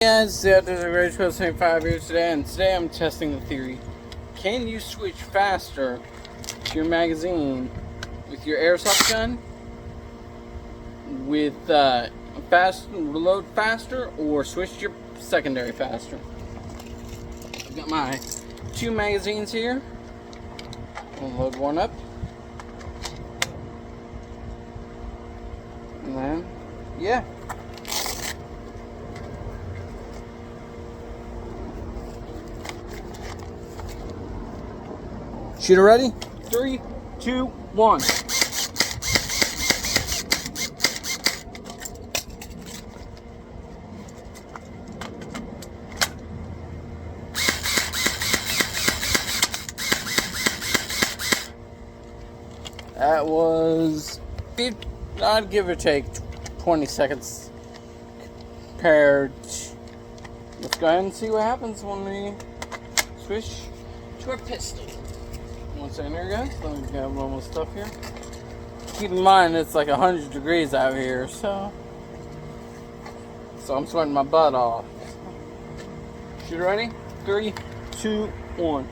Guys, this is Rage 75 here today, and today I'm testing the theory. Can you switch faster to your magazine with your airsoft gun? With reload faster, or switch your secondary faster? I've got my two magazines here. I'll load one up. And then, yeah. Shooter ready? 3, 2, 1. That was, I'd give or take 20 seconds compared. Let's go ahead and see what happens when we switch to our pistol. One second here, guys. Let me grab one more stuff here. Keep in mind it's like 100 degrees out here, so I'm sweating my butt off. Shooter ready? 3, 2, 1.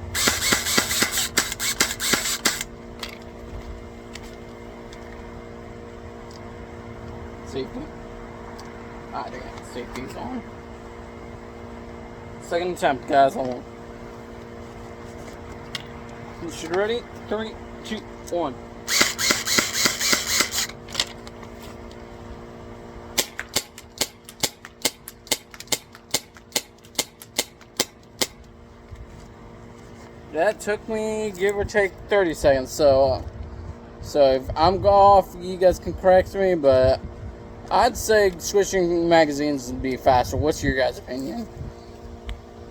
Safety. I think safety's on. Second attempt, guys. Hold on. Shooter ready? 3, 2, 1. That took me give or take 30 seconds. So if I'm off, you guys can correct me, but I'd say switching magazines would be faster. What's your guys' opinion?